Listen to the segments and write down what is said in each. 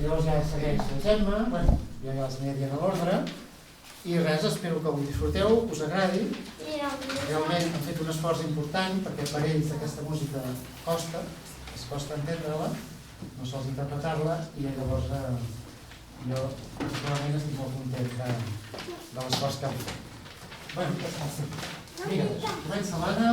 Llavors ja segueix la Gemma, bueno, ja els aniré dient a l'ordre, i res, espero que ho disfruteu, us agradi. Realment han fet un esforç important perquè per ells aquesta música costa, es costa entendre-la, no sols interpretar-la, i llavors jo realment estic molt content de l'esforç que han fet. Bueno, vinga, comença l'Anna.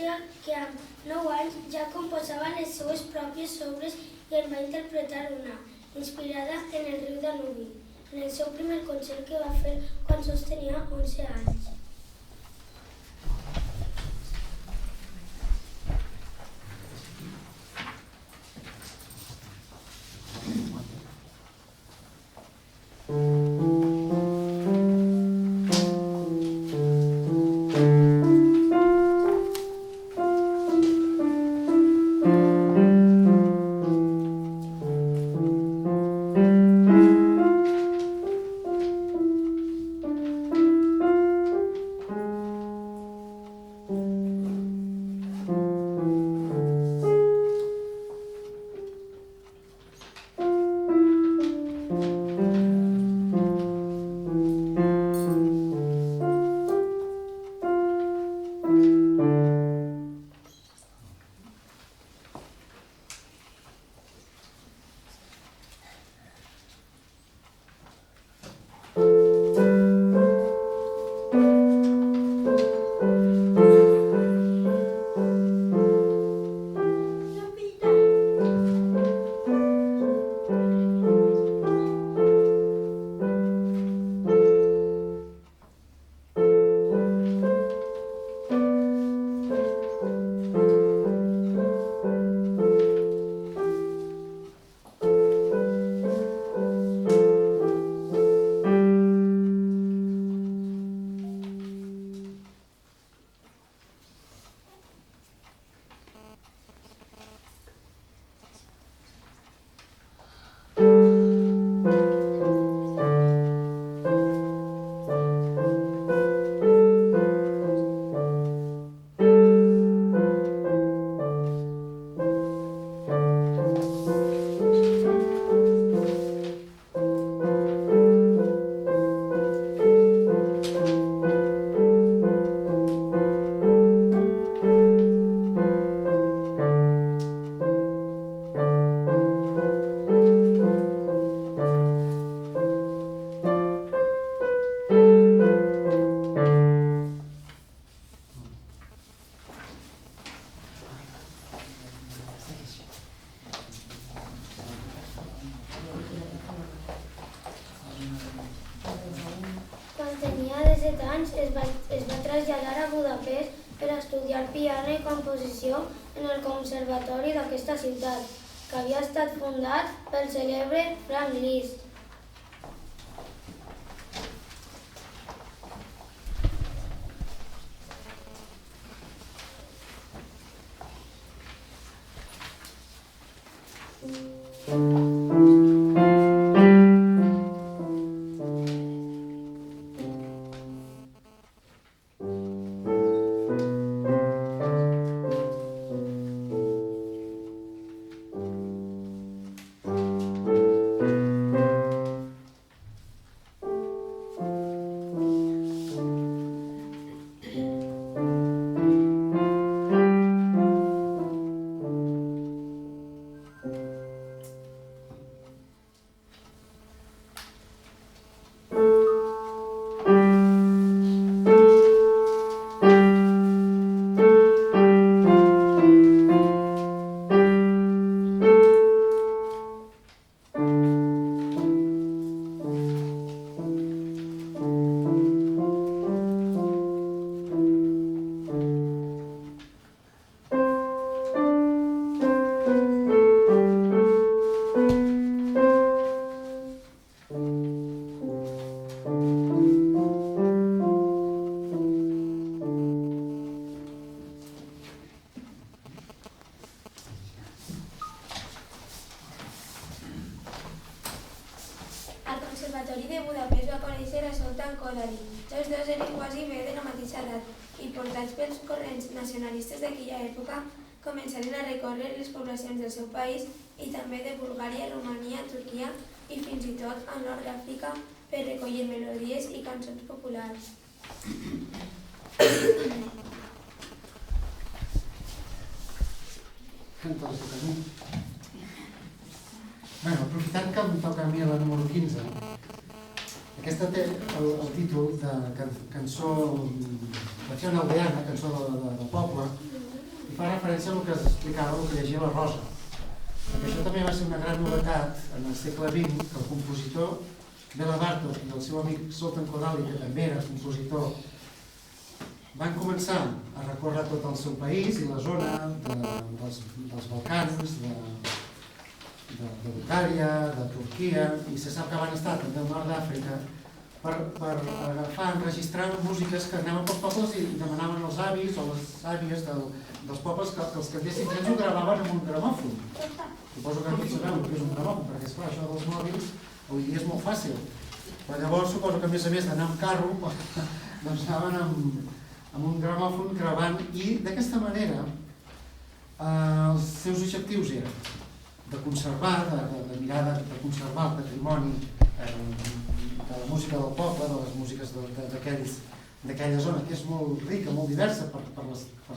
dir que amb 9 anys ja composava les seues pròpies obres i en va interpretar una, inspirada en el riu Danubi, en el seu primer concert que va fer quan sols tenia 11 anys. Tenia 17 anys, es va traslladar a Budapest per estudiar piano i composició en el conservatori d'aquesta ciutat, que havia estat fundat pel cèlebre Franz Liszt. Conservatori de Budapest va conèixer a Zoltán Kodály. Tots dos eren quasi bé de la mateixa edat i, portats pels corrents nacionalistes d'aquella època, començaren a recórrer les poblacions del seu país i també de Bulgària, Romania, Turquia i fins i tot al nord d'Àfrica per recollir melodies i cançons populars. Aprofitant que em toca a mi la número 15, aquesta té el títol de cançó, cançó aldeana, cançó de poble, i fa referència a el que es explicava, el que llegia la Rosa. Perquè això també va ser una gran novetat en el segle XX, que el compositor Bela Bartok i el seu amic Zoltán Kodály, que també era compositor, van començar a recórrer tot el seu país i la zona dels Balcans, de Bulgària, de Turquia, i se sap que van estar també al nord d'Àfrica per agafar, enregistrar músiques que anaven pels pobles i demanaven als avis o les àvies dels pobles que els canviessin trens ho gravaven amb un gramòfon. Suposo que tots sabeu el que és un gramòfon, perquè esclar, això dels mòbils avui dia és molt fàcil. Però llavors suposo que a més d'anar amb carro, doncs anaven amb un gramòfon gravant i d'aquesta manera els seus objectius eren de conservar, de mirar de conservar el patrimoni de la música del poble, de les músiques d'aquella zona, que és molt rica, molt diversa per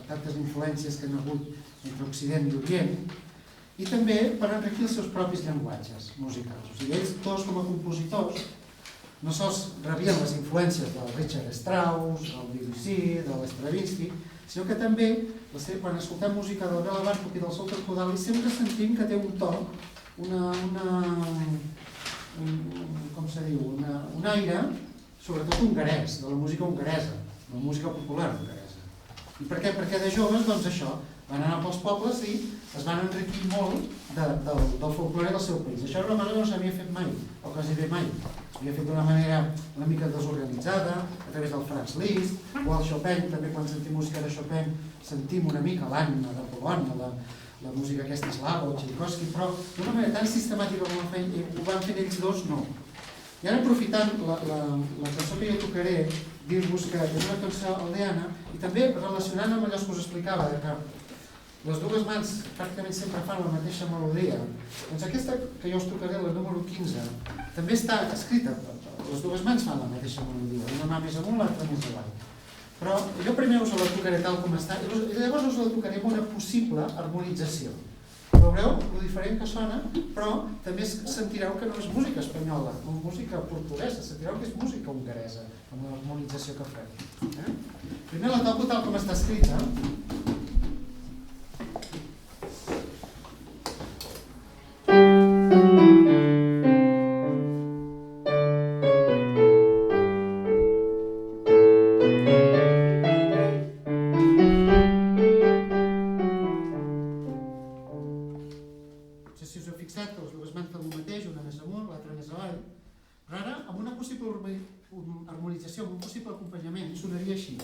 tantes influències que han hagut entre Occident i Orient, i també per enriquir els seus propis llenguatges musicals. O sigui, ells tots com a compositors no sols rebien les influències del Richard Strauss, del Debussy, de l'Stravinsky, sinó que també, quan escoltem música del Bela Bartok i del Zoltán Kodály, sempre sentim que té un to, un aire, sobretot hongarès, de la música hongaresa, de la música popular hongaresa. I per què? Perquè de joves, doncs això, van anar pels pobles i es van enriquir molt del folklore del seu país. Això era una cosa que no s'havia fet mai, o quasi bé mai. S'havia fet d'una manera una mica desorganitzada, a través del Franz Liszt, o el Chopin, també quan sentim música de Chopin sentim una mica l'ànima de Polònia, la música aquesta eslava o Tchaikovsky, però d'una manera tan sistemàtica com ho van fer ells dos, no. I ara aprofitant la cançó que jo tocaré, dir-vos que és una cançó aldeana i també relacionant amb allò que us explicava, que les dues mans pràcticament sempre fan la mateixa melodia, doncs aquesta que jo us tocaré, la número 15, també està escrita, les dues mans fan la mateixa melodia, una mà més amunt, l'altra més avall. Però jo primer us la tocaré tal com està i llavors us la tocaré amb una possible harmonització. Veureu lo diferent que sona, però també sentireu que no és música espanyola, no és música portuguesa, sentireu que és música hongaresa, amb l'harmonització que farem. Primer la toco tal com està escrita. Harmonització amb un possible acompanyament sonaria així.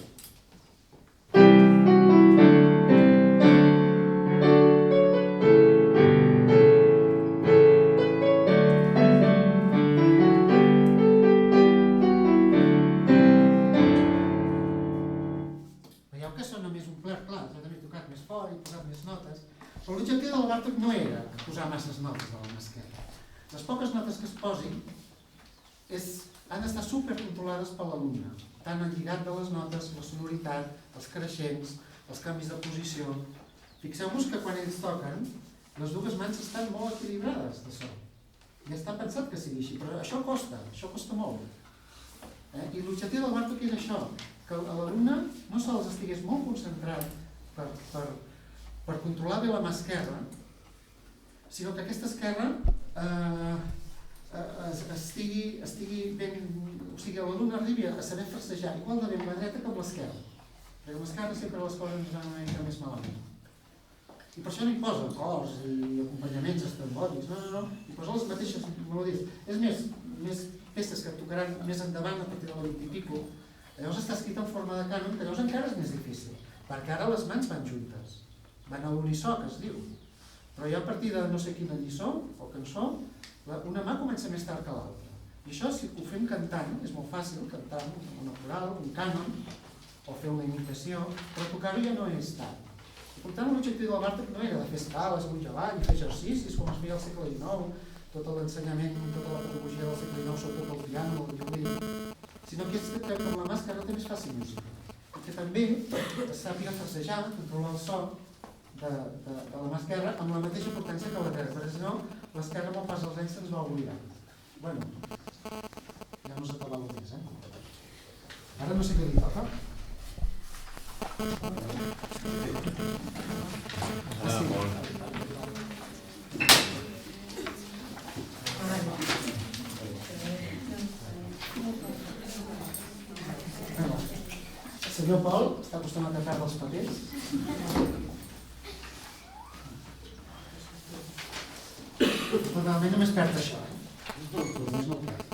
Veieu que sona més un pler, clar, jo també he tocat més fort i posat més notes, però l'objectiu del Bartók no era posar masses notes de la mà esquerra. Les poques notes que es posin han d'estar supercontrolades per l'alumne, tant el lligat de les notes, la sonoritat, els creixents, els canvis de posició. Fixeu-vos que quan ells toquen, les dues mans estan molt equilibrades de so. I està pensat que sigui així, però això costa molt. I l'objectiu del Bartók és això, que l'alumne no sols estigués molt concentrat per controlar bé la mà esquerra, sinó que aquesta esquerra estigui ben... O sigui, l'alumne arribi a saber farsejar igual de bé amb la dreta que amb l'esquerra. Perquè amb l'esquerra sempre les coses ens van una mica més malament. I per això no hi posa cors i acompanyaments estrambòtics, no. Hi posa les mateixes melodies. És més peces que tocaran més endavant a partir de la 20 i pico. Llavors està escrit en forma de cànon, que llavors encara és més difícil, perquè ara les mans van juntes. Van a l'unissó, que es diu. Però ja a partir de no sé quina lliçó o cançó, una mà comença més tard que l'altra. I això, si ho fem cantant, és molt fàcil, cantant una coral, un cànon, o fer una imitació, però tocar-ho ja no és tant. I per tant, l'objectiu del Bartók no era de fer escales amunt i avall, i fer exercicis com es feia al segle XIX, tot l'ensenyament, tota la pedagogia del segle XIX, sobretot el piano, el violí, sinó que és que amb la mà esquerra també es faci música. I que també es sàpiga farsejar, controlar el so de la mà esquerra amb la mateixa potència que la dreta, perquè si no, l'esquerra amb el pas dels anys se'ns va oblidar. Bueno, ja no s'acaba el temps, Ara no sé què li toca. senyor Pol està acostumat a perdre els papers. Normalment només perd això. Només no ho perd.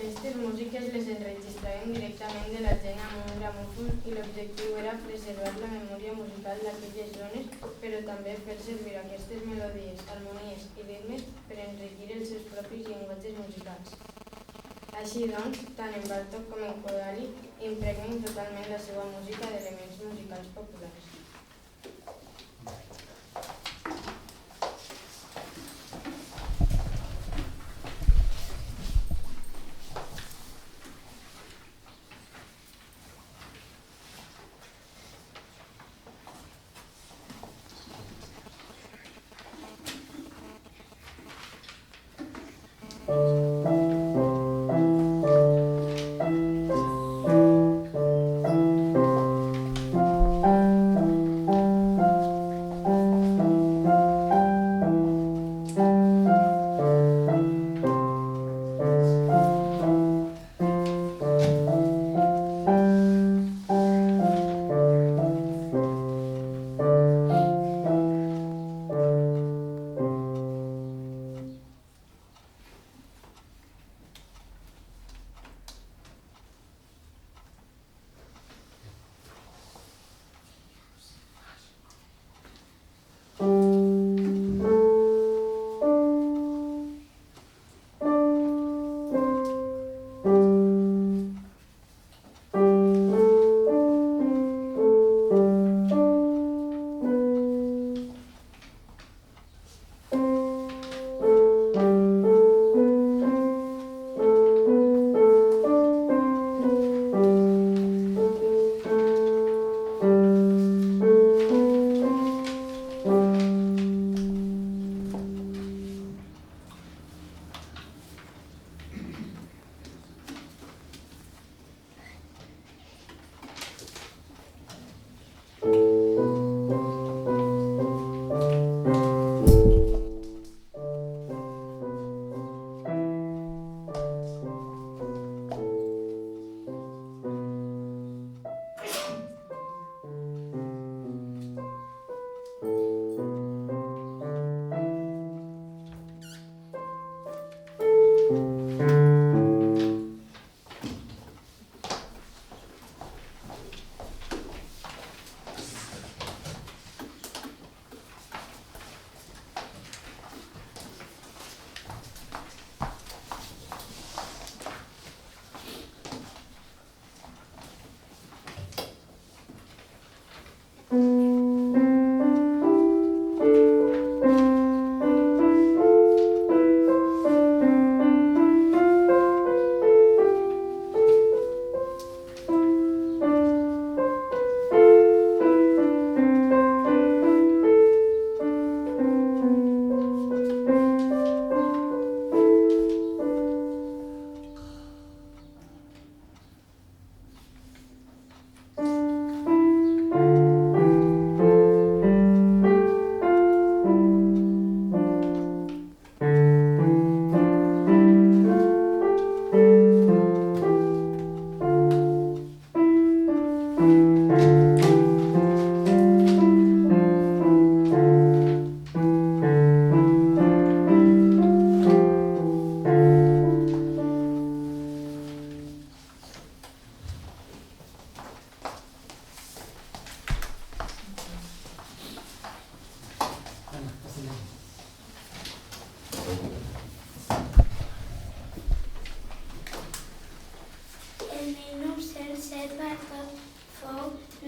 Aquestes músiques les enregistraven directament de la gent amb un gramòfon i l'objectiu era preservar la memòria musical d'aquelles zones, però també fer servir aquestes melodies, harmonies i ritmes per enriquir els seus propis llenguatges musicals. Així doncs, tant en Bartók com en Kodály impregnen totalment la seva música d'elements musicals populars.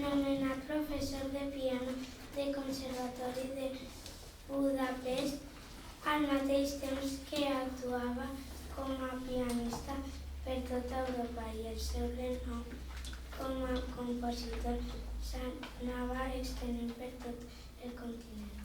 nomenat professor de piano del Conservatori de Budapest, al mateix temps que actuava com a pianista per tota Europa, i el seu renom com a compositor s'anava estenent per tot el continent.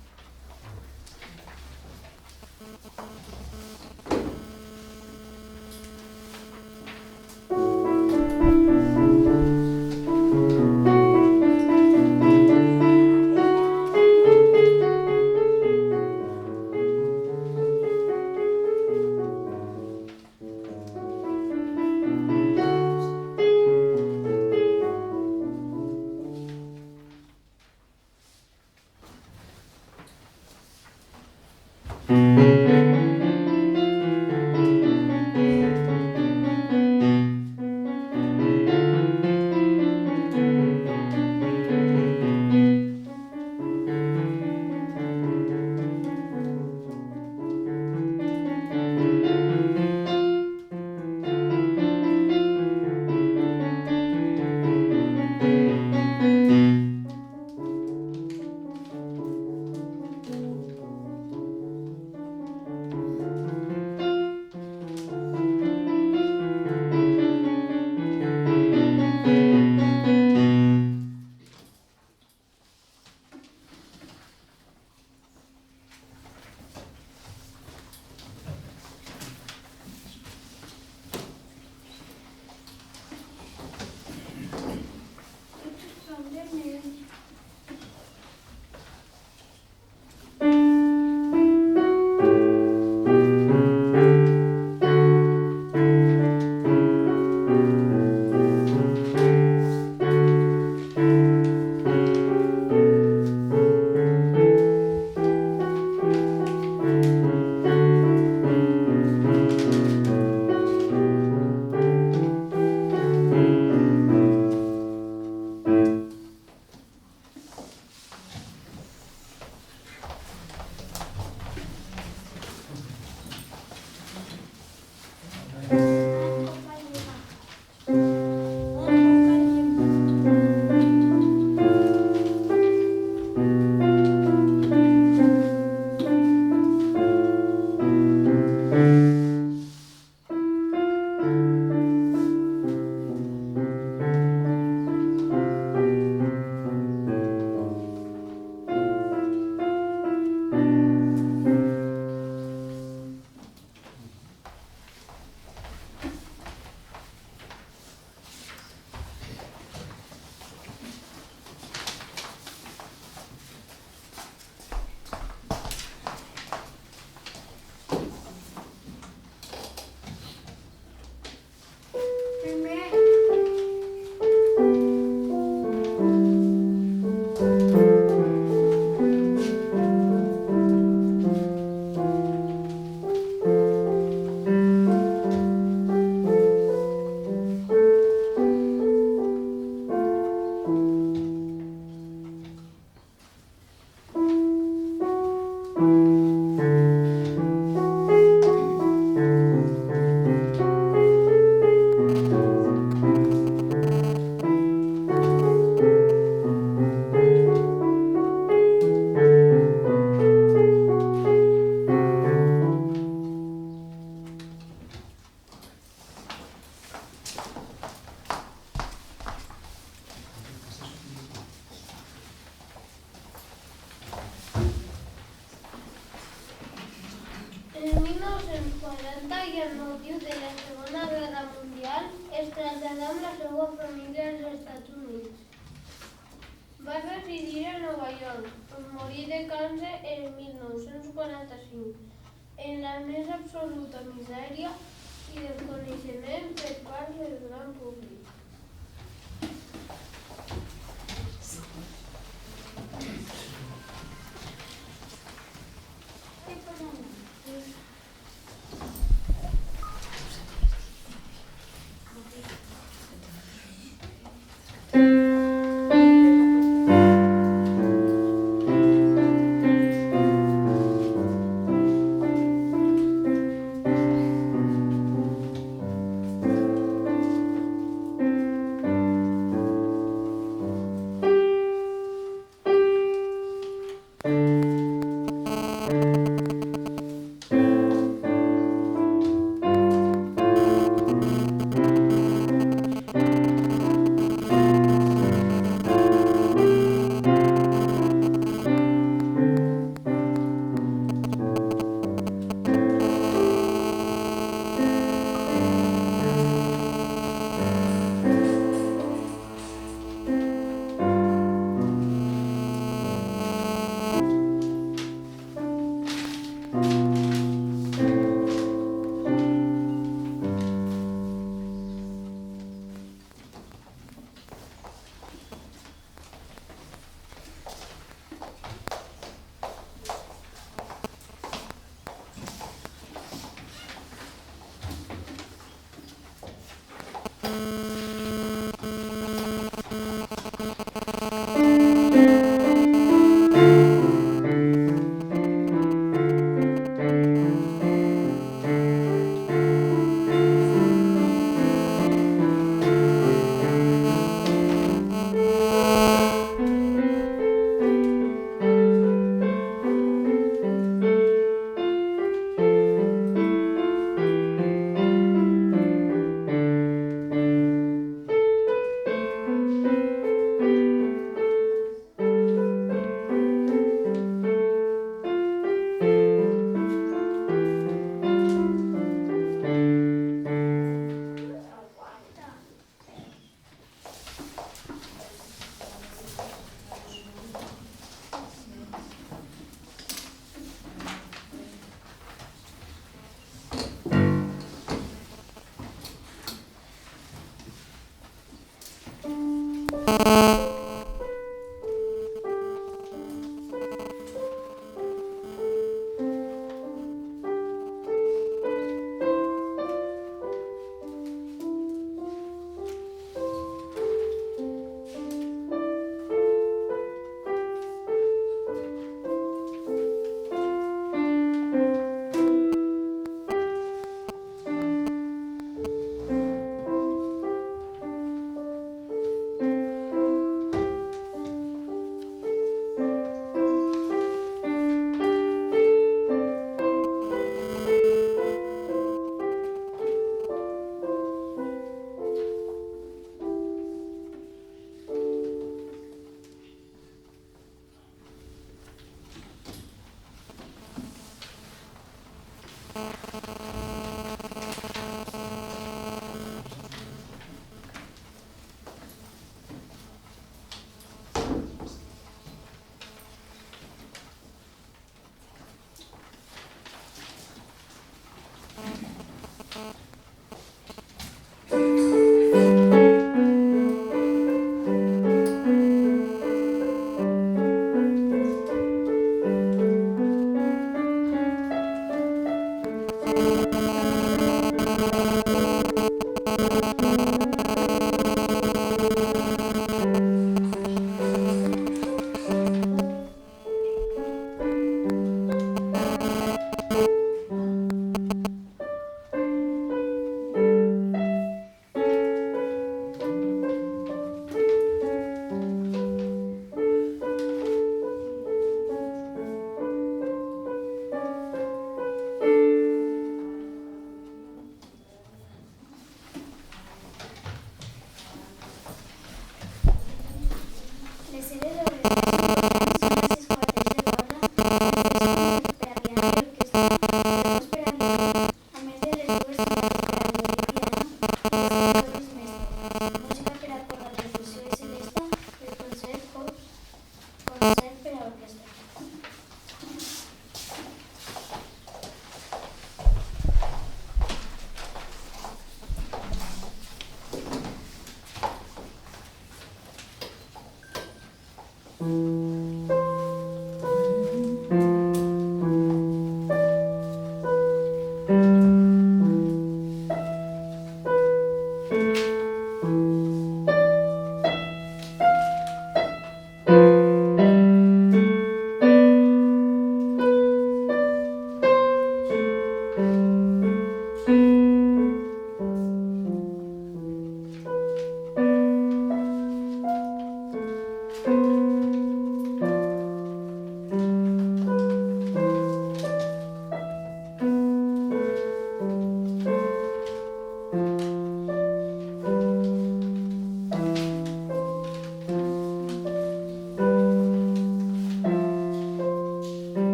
En 1940 i amb motiu de la Segona Guerra Mundial es traslladà amb la seva família als Estats Units. Va residir a Nova York, on morí de càncer en 1945, en la més absoluta misèria i desconeixement per part del gran públic.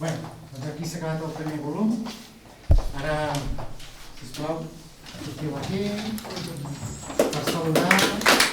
Bé, doncs aquí s'ha acabat el primer volum. Ara, sisplau, sortiu aquí per saludar.